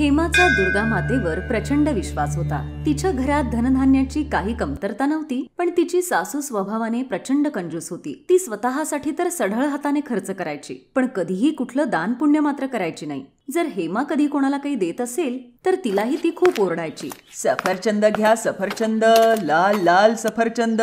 हेमाचा दुर्गा मातेवर प्रचंड विश्वास होता। तिच्या घरात धनधान्याची काही कमतरता नव्हती, पण तिची सासू स्वभावाने प्रचंड कंजूस होती। ती स्वतःसाठी तर सढळ हाताने खर्च करायची, पण कधीही कुठलं दान पुण्य मात्र करायची नाही। जर हेमा कधी कोणाला काही देत असेल तर तिलाही ती खूप ओरडायची। सफरचंद घ्या सफरचंद, लाल लाल सफरचंद।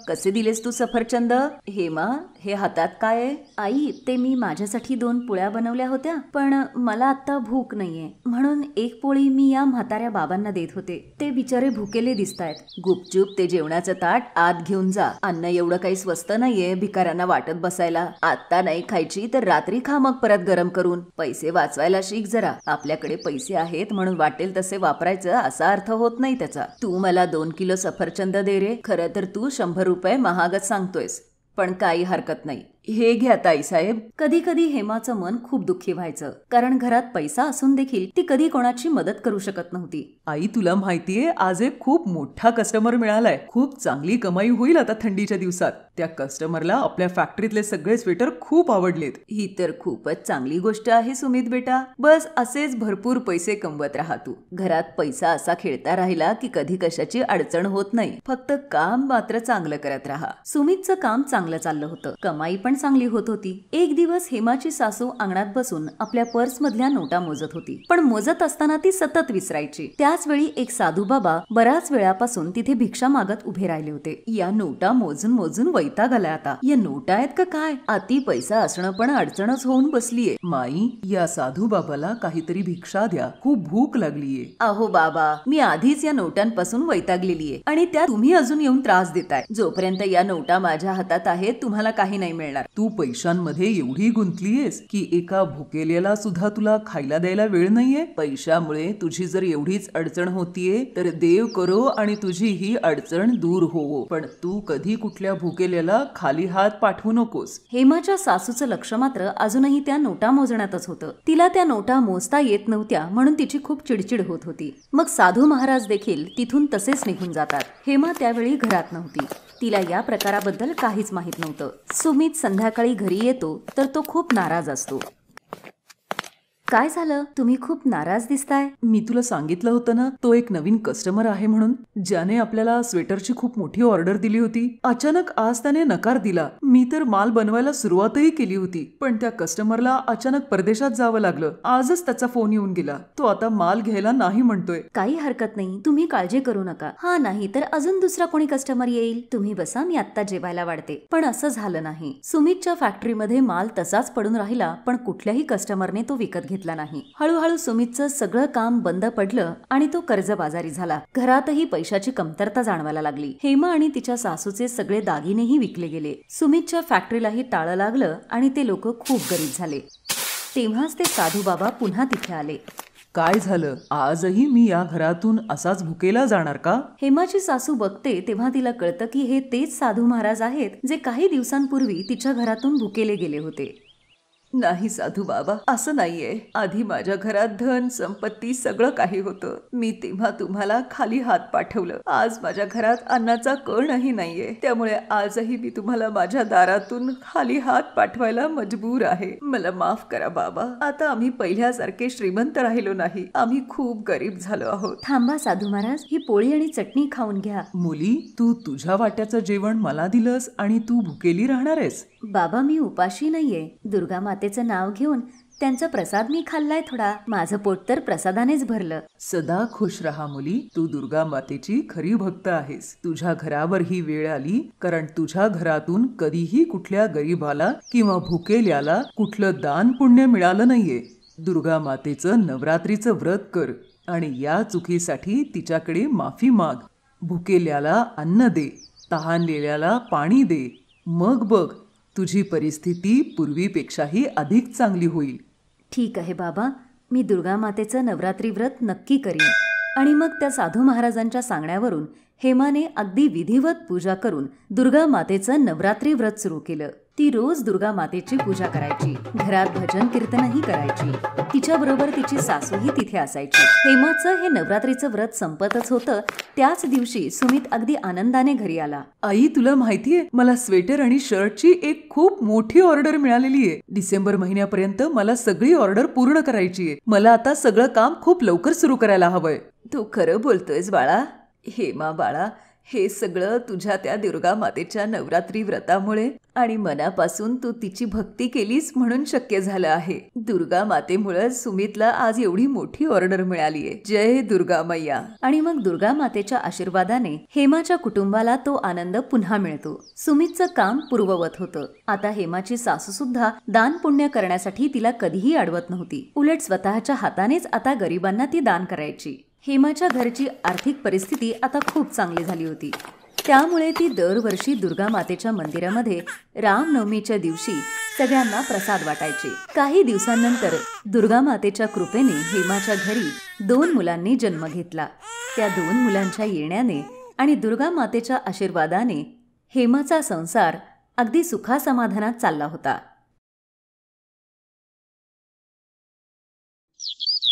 कसे दिलेस तू सफरचंद? हेमा, हे हातात काय आहे? आई, ते मी माझ्यासाठी 2 पोळ्या बनवल्या होत्या, पण मला आता भूक नाहीये, म्हणून एक पोळी मी या म्हाताऱ्या बाबांना देत होते। ते बिचारे भुकेले दिसतायत। गुपचूप ते जेवणाचं ताट आत घेऊन जा। अन्न एवढं काही स्वस्त नाहीये भिकाऱ्यांना वाटत बसायला। आता नाही खायची तर रात्री खा मग परत गरम करून। पैसे वाचवायला शिक जरा। आपल्याकडे पैसे आहेत म्हणून वाटेल तसे वापरायचं असा अर्थ होत नाही त्याचा। तू मला 2 किलो सफरचंद दे रे। खरं तर तू 100 रुपये महागच सांगतोयस, पण काही हरकत नाही। हे घ्या ताईसाहेब। कधी कधी हेमाचं मन खूप दुःखी व्हायचं, कारण घरात पैसा असून देखील ती कधी कोणाची मदत करू शकत नव्हती। आई, तुला माहितीये आज एक खूप मोठा कस्टमर मिळालाय। खूप चांगली कमाई होईल आता थंडीच्या दिवसात। त्या कस्टमरला आपल्या फॅक्टरीतले सगळे स्वेटर खूप आवडलेत। ही तर खूपच चांगली गोष्ट आहे सुमित बेटा। बस असेच भरपूर पैसे कमवत राहा तू। घरात पैसा असा खेळता राहिला की कधी कशाची अडचण होत नाही। फक्त काम मात्र चांगलं करत राहा। सुमितचं काम चांगलं चाललं होतं, कमाई पण चांगली होत होती। एक दिवस हेमाची सासू अंगणात बसून आपल्या पर्स मधल्या नोटा मोजत होती, पण मोजत असताना ती सतत विसरायची। त्याच वेळी एक साधू बाबा बराच वेळापासून तिथे भिक्षा मागत उभे राहिले होते। या नोटा मोजून मोजून वैताग आलाय आता। या नोटा आहेत का काय? अति पैसा असणं पण अडचणच होऊन बसलीये। माई, या साधू बाबाला काहीतरी भिक्षा द्या, खूप भूक लागलीये। अहो बाबा, मी आधीच या नोटांपासून वैतागलेलीये आणि त्या तुम्ही अजून येऊन त्रास देताय। जोपर्यंत या नोटा माझ्या हातात आहेत तुम्हाला काही नाही मिळणार। तू पैशांमध्ये एवढी गुंतलीयेस की एका भुकेलेला सुद्धा तुला खायला द्यायला वेळ नाहीये। पैशामुळे तुझी जर एवढीच अडचण होतीये तर देव करो आणि तुझी ही अडचण दूर होवो, पण तू कधी कुठल्या भुकेलेला खाली हात पाठवू नकोस। हेमाच्या सासूचं लक्ष मात्र अजूनही त्या नोटा मोजण्यातच होतं। तिला त्या नोटा मोजता येत नव्हत्या म्हणून तिची खूप चिडचिड होत होती। मग साधू महाराज देखील तिथून तसेच निघून जातात। हेमा त्यावेळी घरात नव्हती। तिला या प्रकाराबद्दल काहीच माहित नव्हतं। सुमित संध्याकाळी घरी येतो तर तो खूप नाराज असतो। काय झालं? तुम्ही खूप नाराज दिसताय। मी तुला सांगितलं होतं ना, तो एक नवीन कस्टमर आहे म्हणून, ज्याने आपल्याला स्वेटरची खूप मोठी ऑर्डर दिली होती। अचानक आज त्याने नकार दिला। मी तर माल बनवायला सुरुवातही केली होती, पण त्या कस्टमरला अचानक परदेशात जावं लागलं। आजच त्याचा फोन येऊन गेला। तो आता माल घ्यायला नाही म्हणतोय। काही हरकत नाही, तुम्ही काळजी करू नका। हा नाही तर अजून दुसरा कोणी कस्टमर येईल। तुम्ही बसा, मी आता जेवायला वाढते। पण असं झालं नाही। सुमितच्या फॅक्टरीमध्ये माल तसाच पडून राहिला, पण कुठल्याही कस्टमरने तो विकत घेतला नाही। हळूहळू सुमितचं सगळं काम बंद पडलं आणि तो कर्जबाजारी झाला। घरातही पैशाची कमतरता जाणवायला लागली। हेमा आणि तिच्या सासूचे सगळे दागिनेही विकले गेले। सुमितच्या फॅक्टरीलाही टाळं लागलं आणि ते लोक खूप गरीब झाले। तेव्हाच ते साधू बाबा पुन्हा तिथे आले। काय झालं? आजही मी या घरातून असाच भुकेला जाणार का? हेमाची सासू बघते तेव्हा तिला कळतं की हे तेच साधू महाराज आहेत जे काही दिवसांपूर्वी तिच्या घरातून भुकेले गेले होते। नाही साधू बाबा, असं नाहीये। आधी माझ्या घरात धन संपत्ती सगळं काही होतं। मी तेव्हा तुम्हाला खाली हात पाठवलं। आज माझ्या घरात अन्नाचा कणही नाहीये, त्यामुळे आजही मी तुम्हाला माझ्या दारातून खाली हात पाठवायला मजबूर आहे। मला माफ करा बाबा। आता आम्ही पहिल्यासारखे श्रीमंत राहिलो नाही, आम्ही खूप गरीब झालो आहोत। थांबा साधू महाराज, ही पोळी आणि चटणी खाऊन घ्या। मुली, तू तुझ्या वाट्याचं जेवण मला दिलंस आणि तू भुकेली राहणार आहेस? बाबा, मी उपाशी नाहीये। दुर्गा मातेचं नाव घेऊन त्यांचा प्रसाद मी खाल्लाय थोडा। माझं पोट तर प्रसादानेच भरलं। सदा खुश रहा मुली, तू दुर्गा मातेची खरी भक्त आहेस। तुझ्या घरावर ही वेळ आली कारण तुझ्या घरातून कधीही कुठल्या गरीबाला किंवा भुकेल्याला कुठलं दान पुण्य मिळालं नाहीये। दुर्गा मातेचं नवरात्रीचं व्रत कर आणि या चुकीसाठी तिच्याकडे माफी माग। भुकेल्याला अन्न दे, तहानलेल्याला पाणी दे, मग बघ तुझी परिस्थिती पूर्वीपेक्षाही अधिक चांगली होईल। ठीक आहे बाबा, मी दुर्गा मातेचं नवरात्री व्रत नक्की करीन। आणि मग त्या साधू महाराजांच्या सांगण्यावरून हेमाने अगदी विधिवत पूजा करून दुर्गा मातेचं नवरात्री व्रत सुरू केलं. ती रोज दुर्गा मातेची पूजा करायची, घरात भजन कीर्तनही करायची. तिच्याबरोबर तिची सासूही तिथे असायची. हेमाचं हे नवरात्रीचं व्रत संपतच होतं. त्याच दिवशी सुमित अगदी आनंदाने घरी आला. आई, तुला माहितीये, मला स्वेटर आणि शर्टची एक खूप मोठी ऑर्डर मिळालेली आहे. डिसेंबर महिन्यापर्यंत मला सगळी ऑर्डर पूर्ण करायची आहे. मला आता सगळं काम खूप लवकर सुरू करायला हवंय. तू खरं बोलतोयस बाळा? हेमा बाळा, हे सगळं तुझ्या त्या दुर्गा मातेच्या नवरात्री व्रतामुळे आणि मनापासून तू तिची भक्ती केलीस म्हणून शक्य झालं आहे. दुर्गा मातेमुळे सुमितला आज एवढी मोठी ऑर्डर मिळालीये. जय दुर्गा मैया. आणि मग दुर्गा मातेच्या आशीर्वादाने हेमाच्या कुटुंबाला तो आनंद पुन्हा मिळतो. सुमितचं काम पूर्ववत होतं. आता हेमाची सासू सुद्धा दान पुण्य करण्यासाठी तिला कधीही अडवत नव्हती. उलट स्वतःच्या हातानेच आता गरिबांना ती दान करायची. हेमाच्या घरची आर्थिक परिस्थिती आता खूप चांगली झाली होती. त्यामुळे ती दरवर्षी दुर्गा मातेच्या मंदिरामध्ये रामनवमीच्या दिवशी सगळ्यांना प्रसाद वाटायची. काही दिवसांनंतर दुर्गा मातेच्या कृपेने हेमाच्या घरी 2 मुलांनी जन्म घेतला. त्या 2 मुलांच्या येण्याने आणि दुर्गा मातेच्या आशीर्वादाने हेमाचा संसार अगदी सुखासमाधानात चालला होता.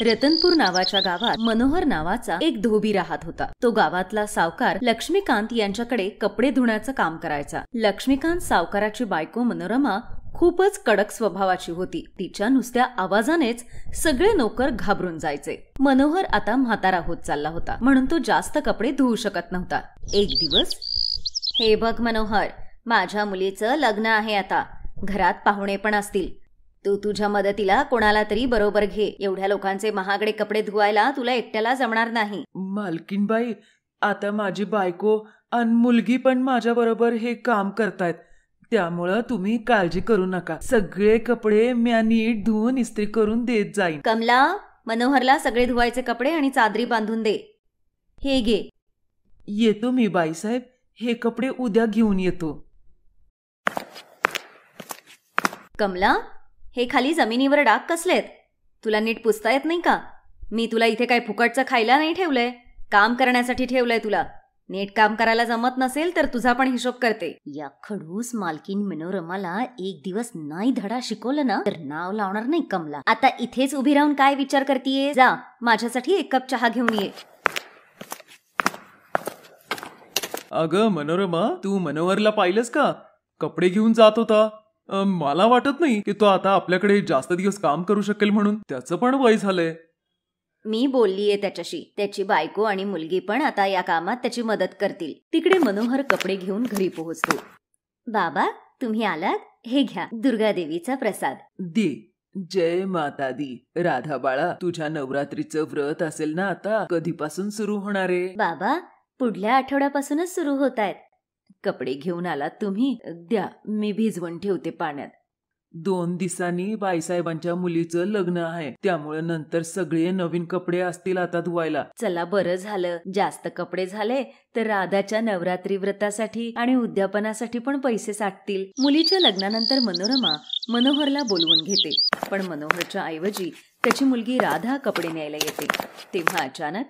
रतनपूर नावाच्या गावात मनोहर नावाचा एक धोबी राहत होता. तो गावातला सावकार लक्ष्मीकांत यांच्याकडे कपडे धुण्याचं काम करायचा. लक्ष्मीकांत सावकाराची बायको मनोरमा खूपच कडक स्वभावाची होती. तिच्या नुसत्या आवाजानेच सगळे नोकर घाबरून जायचे. मनोहर आता म्हातारा होत चालला होता, म्हणून तो जास्त कपडे धुवू शकत नव्हता. एक दिवस, हे बघ मनोहर, माझ्या मुलीचं लग्न आहे आता. घरात पाहुणे पण असतील. तू तुझ्या मदतीला कोणाला तरी बरोबर घे. एवढ्या लोकांचे महागडे कपडे धुवायला तुला एकट्याला जमणार नाही. मालकीनबाई, आता माझी बायको आणि मुलगी पण माझ्या बरोबर हे काम करतायत. त्यामुळं तुम्ही काळजी करू नका. सगळे कपडे मी नीट धुवून इस्त्री करून देत जाईन. कमला, मनोहरला सगळे धुवायचे कपडे आणि चादरी बांधून दे. हे घे. येतो मी बाईसाहेब. हे कपडे उद्या घेऊन येतो. कमला, हे खाली जमिनीवर डाग कसलेत? तुला नीट पुसता येत नाही का? मी तुला इथे काय फुकटचं खायला नाही ठेवलंय. काम करण्यासाठी ठेवलंय तुला. नीट काम करायला जमत नसेल तर तुझा पण हिशोब करते. या खडूस मालकीन मनोरमाला एक दिवस नाही धडा शिकवलं ना तर नाव लावणार नाही कमला. आता इथेच उभी राहून काय विचार करतीये? जा, माझ्यासाठी 1 कप चहा घेऊन ये. अगं मनोरमा, तू मनोहरला पाहिलंस का? कपडे घेऊन जात होता. मला वाटत नाही की तो आता आपल्याकडे जास्त दिवस काम करू शकेल म्हणून. त्याचं पण वय झालंय. मी बोललीये त्याच्याशी. त्याची बायको आणि मुलगी पण आता या कामात त्याची मदत करतील. तिकडे मनोहर कपडे घेऊन घरी पोहोचतो. बाबा, तुम्ही आलात? हे घ्या दुर्गा देवीचा प्रसाद. दे. जय माता दी. राधा बाळा, तुझ्या नवरात्रीचं व्रत असेल ना आता? कधीपासून सुरू होणार आहे? बाबा, पुढल्या आठवड्यापासूनच सुरू होत आहेत. कपडे घेऊन आलात तुम्ही? द्या, मी भिजवून ठेवते पाण्यात. 2 दिवसांनी बाईसाहेबांच्या मुलीचं लग्न आहे. त्यामुळे नंतर सगळे नवीन कपडे असतील आता धुवायला. चला, बरं झालं. जास्त कपडे झाले तर राधाच्या नवरात्री व्रतासाठी आणि उद्यापनासाठी पण पैसे साठतील. मुलीच्या लग्नानंतर मनोरमा मनोहरला बोलवून घेते. पण मनोहरच्या ऐवजी त्याची मुलगी राधा कपडे न्यायला येते. तेव्हा अचानक,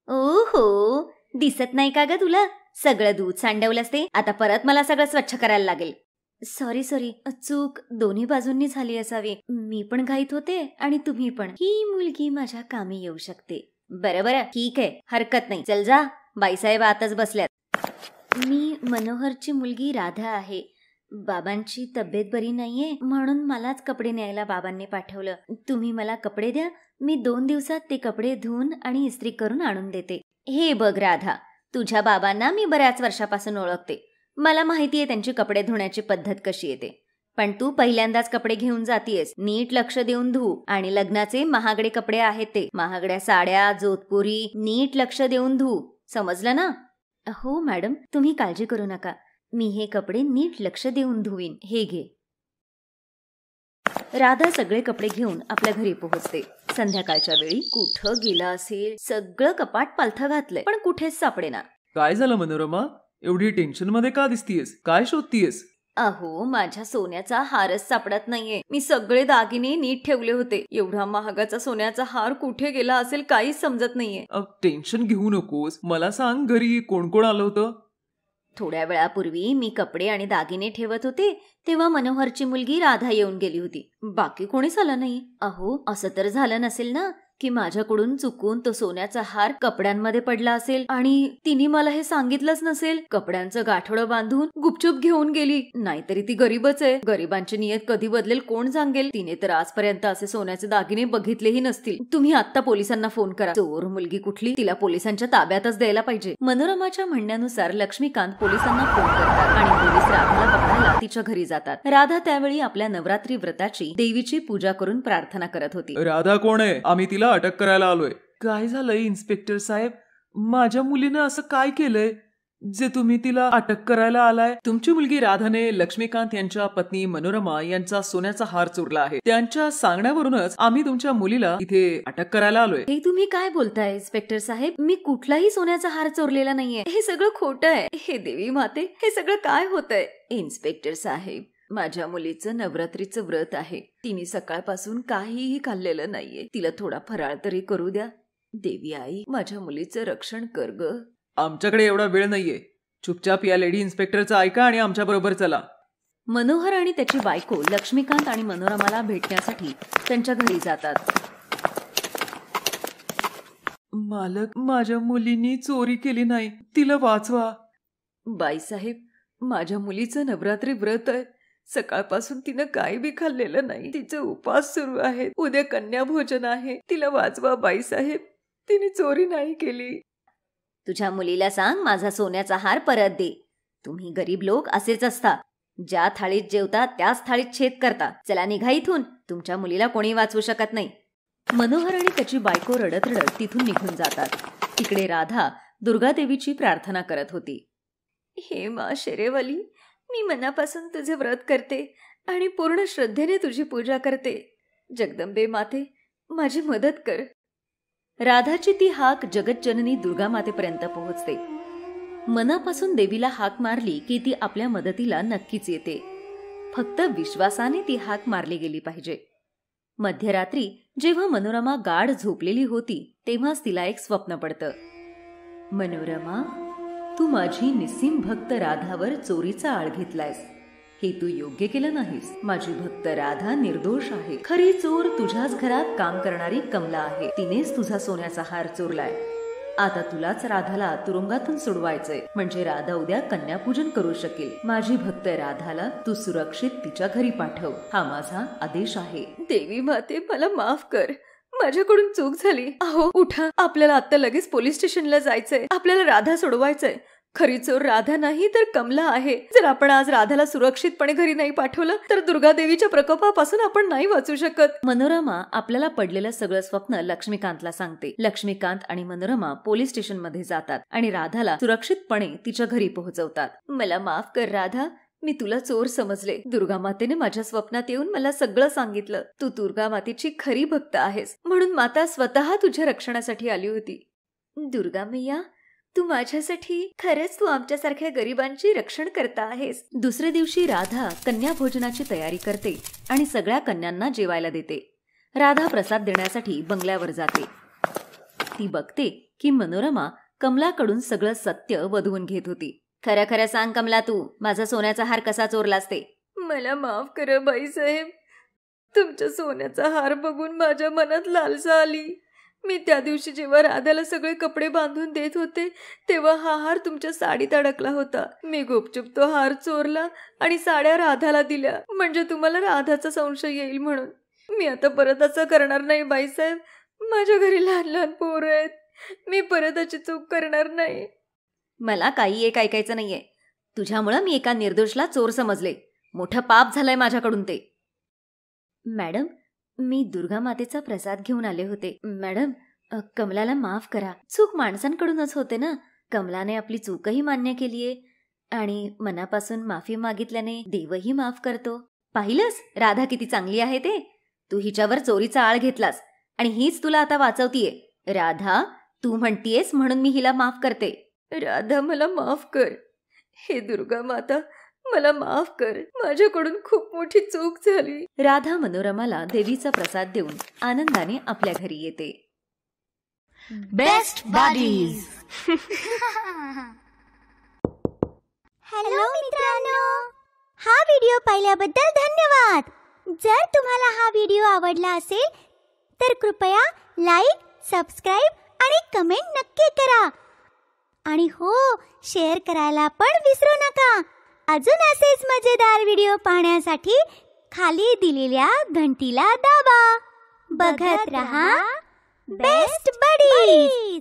ओहो, दिसत नाही का ग तुला? सगळं दूध सांडवलंस ते. आता परत मला सगळं स्वच्छ करायला लागेल. सॉरी, चूक दोन्ही बाजूंनी झाली असावी. मी पण घाईत होते आणि तुम्ही पण. ही मुलगी माझ्या कामी येऊ शकते. बरं, ठीक आहे, हरकत नाही. चल जा, बाईसाहेब आताच बसल्यात. मी मनोहरची मुलगी राधा आहे. बाबांची तब्येत बरी नाहीये म्हणून मलाच कपडे न्यायला बाबांनी पाठवलं. तुम्ही मला कपडे द्या. मी 2 दिवसात ते कपडे धुवून आणि इस्त्री करून आणून देते. हे बघ राधा, तुझ्या बाबांना मी बऱ्याच वर्षापासून ओळखते. मला माहितीये त्यांची कपडे धुण्याची पद्धत कशी येते. पण तू पहिल्यांदाच कपडे घेऊन जातीयस. नीट लक्ष देऊन धु. आणि लग्नाचे महागडे कपडे आहेत ते. महागड्या साड्या, जोधपुरी, नीट लक्ष देऊन धु. समजलं ना? हो मॅडम, तुम्ही काळजी करू नका. मी हे कपडे नीट लक्ष देऊन धुवीन. हे घे. राधा सगळे कपडे घेऊन आपल्या घरी पोहोचते. संध्याकाळच्या वेळी कुठं गेला असेल? सगळं कपाट पालथं घातलंय पण कुठेच सापडेना. काय झालं मनोरमा? एवढी टेन्शन मध्ये का दिसतीयस? काय शोधतीयस? अहो, माझ्या सोन्याचा हारच सापडत नाहीये. मी सगळे दागिने नीट ठेवले होते. एवढा महागाचा सोन्याचा हार कुठे गेला असेल काहीच समजत नाहीये. टेन्शन घेऊ नकोस. मला सांग, घरी कोण कोण आलं होतं? थोड्या वेळापूर्वी मी कपडे आणि दागिने ठेवत होते तेव्हा मनोहरची मुलगी राधा येऊन गेली होती. बाकी कोणीच आलं नाही. अहो, असं तर झालं नसेल ना की माझ्याकडून चुकून तो सोन्याचा हार कपड्यांमध्ये पडला असेल आणि तिने मला हे सांगितलंच नसेल. कपड्यांचं गाठोडं बांधून गुपचूप घेऊन गेली. नाहीतरी ती गरीबच आहे. गरिबांची नियत कधी बदलेल कोण सांगेल. तिने तर आजपर्यंत असे सोन्याचे दागिने बघितलेही नसतील. तुम्ही आता पोलिसांना फोन करा. चोर मुलगी कुठली, तिला पोलिसांच्या ताब्यातच द्यायला पाहिजे. मनोरमाच्या म्हणण्यानुसार लक्ष्मीकांत पोलिसांना फोन करतात आणि पोलीस राधाला पकडायला तिच्या घरी जातात. राधा त्यावेळी आपल्या नवरात्री व्रताची देवीची पूजा करून प्रार्थना करत होती. राधा कोण आहे? आम्ही तिला अटक करायला आलोय. काय झालंय इन्स्पेक्टर साहेब? माझ्या मुलीनं असं काय केलंय जे तुम्ही तिला अटक करायला आलाय? तुमची मुलगी राधाने लक्ष्मीकांत यांच्या पत्नी मनोरमा यांचा सोन्याचा हार चोरला आहे. त्यांच्या सांगण्यावरूनच आम्ही तुमच्या मुलीला इथे अटक करायला आलोय. हे तुम्ही काय बोलताय इन्स्पेक्टर साहेब? मी कुठलाही सोन्याचा हार चोरलेला नाहीये. हे सगळं खोटं आहे. हे देवी माते, हे सगळं काय होतंय? इन्स्पेक्टर साहेब, माझ्या मुलीचं नवरात्रीचं व्रत आहे. तिने सकाळपासून काहीही खाल्लेलं नाहीये. तिला थोडा फराळ तरी करू द्या. देवी आई, माझ्या मुलीचं रक्षण कर ग. आमच्याकडे एवढा वेळ नाहीये. चुपचाप या लेडी इन्स्पेक्टरचं ऐका आणि आमच्या बरोबर चला. मनोहर आणि त्याची बायको लक्ष्मीकांत आणि मनोरमाला भेटण्यासाठी त्यांच्या घरी जातात. मालक, माझ्या मुलीनी चोरी केली नाही. तिला वाचवा. बाईसाहेब, माझ्या मुलीचं नवरात्री व्रत आहे. सकाळपासून तिनं काही बी खाल्लेलं नाही. तिचे उपास सुरू आहेत. उद्या कन्या भोजन आहे. तिला वाचवा बाईसाहेब. तिने चोरी नाही केली. तुझ्या मुलीला सांग माझा सोन्याचा हार परत दे. तुम्ही गरीब लोक असेच असता. ज्या थाळीत जेवता त्याच थाळीत छेद करता. चला निघा इथून. तुमच्या मुलीला कोणी वाचवू शकत नाही. मनोहर आणि त्याची बायको रडत रडत तिथून निघून जातात. तिकडे राधा दुर्गादेवीची प्रार्थना करत होती. हे मा शेरेवाली, मी मनापासून तुझे व्रत करते आणि पूर्ण श्रद्धेने तुझी पूजा करते. जगदंबे माते, माझी मदत कर. राधाची ती हाक जगतजननी दुर्गा मातेपर्यंत पोहोचते. मनापासून देवीला हाक मारली की ती आपल्या मदतीला नक्कीच येते. फक्त विश्वासाने ती हाक मारली गेली पाहिजे. मध्यरात्री जेव्हा मनोरमा गाढ झोपलेली होती तेव्हाच तिला एक स्वप्न पडतं. मनोरमा, तू माझी निस्सीम भक्त राधावर चोरीचा आळ घेतलायस. हे तू योग्य केलं नाहीस. माझी भक्त राधा निर्दोष आहे. खरी चोर तुझ्याच घरात काम करणारी कमला आहे. तिनेच तुझा सोन्याचा हार चोरलाय. आता तुलाच राधाला तुरुंगातून सोडवायचंय, म्हणजे राधा उद्या कन्यापूजन करू शकेल. माझी भक्त राधाला तू सुरक्षित तिच्या घरी पाठव. हा माझा आदेश आहे. देवी माते, मला माफ कर. माझ्याकडून चूक झाली. अहो उठा, आपल्याला आता लगेच पोलीस स्टेशनला जायचंय. आपल्याला राधा सोडवायचंय. खरी चोर राधा नाही तर कमला आहे. जर आपण आज राधाला सुरक्षितपणे घरी नाही पाठवलं तर दुर्गादेवीच्या प्रकोपापासून आपण नाही वाचू शकत. मनोरमा आपल्याला पडलेलं सगळं स्वप्न लक्ष्मीकांतला सांगते. लक्ष्मीकांत आणि मनोरमा पोलीस स्टेशन मध्ये जातात आणि राधाला सुरक्षितपणे तिच्या घरी पोहोचवतात. मला माफ कर राधा, मी तुला चोर समजले. दुर्गा मातेने माझ्या स्वप्नात येऊन मला सगळं सांगितलं. तू दुर्गा मातेची खरी भक्त आहेस म्हणून माता स्वतः तुझ्या रक्षणासाठी आली होती. दुर्गा मैया, तू माझ्यासाठी खरंच तू आमच्यासारख्या गरिबांची रक्षण करता आहेस. दुसऱ्या दिवशी राधा कन्या भोजनाची तयारी करते आणि सगळ्या कन्यांना जेवायला देते. राधा प्रसाद देण्यासाठी बंगल्यावर जाते. ती बघते की मनोरमा कमलाकडून सगळं सत्य वधवून घेत होती. खरं खरं सांग कमला, तू माझा सोन्याचा हार कसा चोरलास ते? मला माफ करा बाईसाहेब. तुमच्या सोन्याचा हार बघून माझ्या मनात लालसा आली. मी त्या दिवशी जेव्हा राधाला सगळे कपडे बांधून देत होते तेव्हा हा हार तुमच्या साडीत अडकला होता. मी गुपचूप तो हार चोरला आणि साड्या राधाला दिल्या, म्हणजे तुम्हाला राधाचा संशय येईल म्हणून. मी आता परत असं करणार नाही बाईसाहेब. माझ्या घरी लहान लहान पोरं आहेत. मी परत अशी चूक करणार नाही. मला काही एक ऐकायचं नाहीये. तुझ्यामुळं मी एका निर्दोषला चोर समजले. मोठं पाप झालंय माझ्याकडून ते. मॅडम, मी दुर्गा मातेचा प्रसाद घेऊन आले होते. मॅडम, कमलाला माफ करा. चूक माणसांकडूनच होते ना. कमलाने आपली चूकही मान्य केलीये आणि मनापासून माफी मागितल्याने देवही माफ करतो. पाहिलंस राधा किती चांगली आहे ते. तू हिच्यावर चोरीचा आळ घेतलास आणि हीच तुला आता वाचवतीये. राधा, तू म्हणतीयेस म्हणून मी हिला माफ करते. राधा, मला माफ कर. हे दुर्गा माता, मला माफ कर, माझ्याकडून खूप मोठी चूक झाली. राधा मनोरमाला देवीचा प्रसाद देऊन आनंदाने आपल्या घरी येते. Best buddies. हॅलो मित्रांनो, हा व्हिडिओ पाहिल्याबद्दल धन्यवाद. जर तुम्हाला हा व्हिडिओ आवडला असेल तर कृपया लाईक, सबस्क्राईब आणि कमेंट नक्की करा. आणि हो, शेअर करायला पण विसरू नका. अजून असेच मजेदार व्हिडिओ पाहण्यासाठी खाली दिलेल्या घंटीला दाबा. बघत रहा बेस्ट बडीज.